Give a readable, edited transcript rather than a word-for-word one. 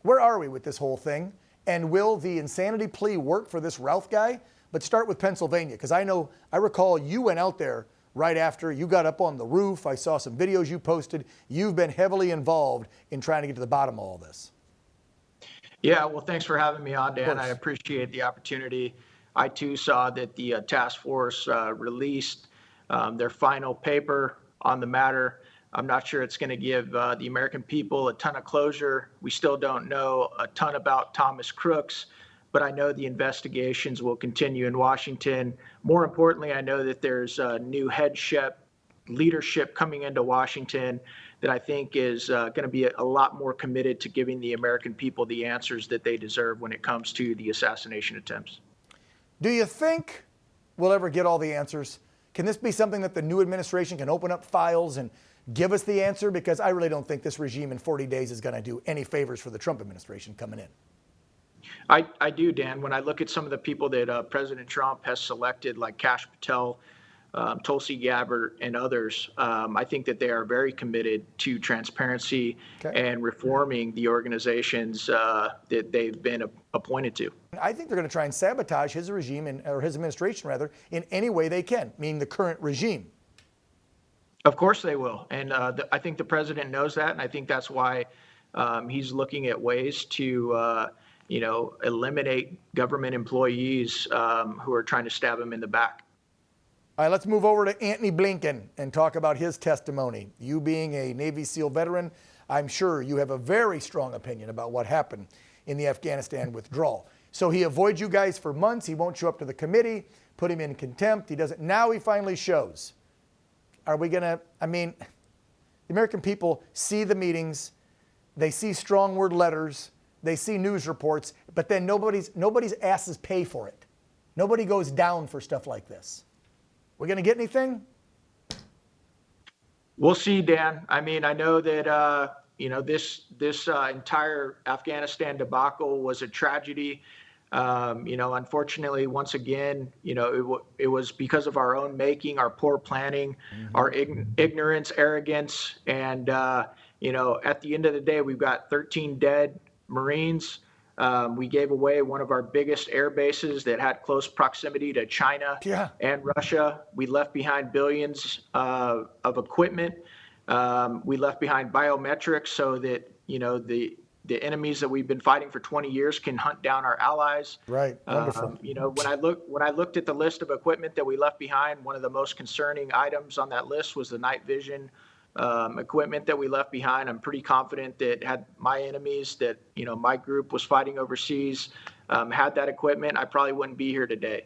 Where are we with this whole thing? And will the insanity plea work for this Ralph guy? But start with Pennsylvania, because I recall you went out there right after. You got up on the roof. I saw some videos you posted. You've been heavily involved in trying to get to the bottom of all this. Yeah, well, thanks for having me on, Dan. I appreciate the opportunity. I too saw that the task force released their final paper on the matter. I'm not sure it's going to give the American people a ton of closure. We still don't know a ton about Thomas Crooks, but I know the investigations will continue in Washington. More importantly, I know that there's new leadership coming into Washington that I think is going to be a lot more committed to giving the American people the answers that they deserve when it comes to the assassination attempts. Do you think we'll ever get all the answers? Can this be something that the new administration can open up files and give us the answer? Because I really don't think this regime in 40 days is going to do any favors for the Trump administration coming in. I do, Dan. When I look at some of the people that President Trump has selected, like Kash Patel, Tulsi Gabbard, and others, I think that they are very committed to transparency and reforming the organizations that they've been appointed to. I think they're going to try and sabotage his regime, or his administration rather, in any way they can, meaning the current regime. Of course they will. And I think the president knows that. And I think that's why he's looking at ways to, eliminate government employees who are trying to stab him in the back. All right, let's move over to Antony Blinken and talk about his testimony. You being a Navy SEAL veteran, I'm sure you have a very strong opinion about what happened in the Afghanistan withdrawal. So he avoids you guys for months. He won't show up to the committee, put him in contempt. He doesn't. Now he finally shows. Are we going to, the American people see the meetings, they see strong word letters, they see news reports, but then nobody's asses pay for it. Nobody goes down for stuff like this. We going to get anything? We'll see, Dan. I know that, this entire Afghanistan debacle was a tragedy. Unfortunately, once again, it was because of our own making, our poor planning, our ignorance, arrogance. And, at the end of the day, we've got 13 dead Marines. We gave away one of our biggest air bases that had close proximity to China and Russia. We left behind billions of equipment. We left behind biometrics so that, the enemies that we've been fighting for 20 years can hunt down our allies. Right. Wonderful. When I looked at the list of equipment that we left behind, one of the most concerning items on that list was the night vision equipment that we left behind. I'm pretty confident that had my enemies that, my group was fighting overseas, had that equipment, I probably wouldn't be here today.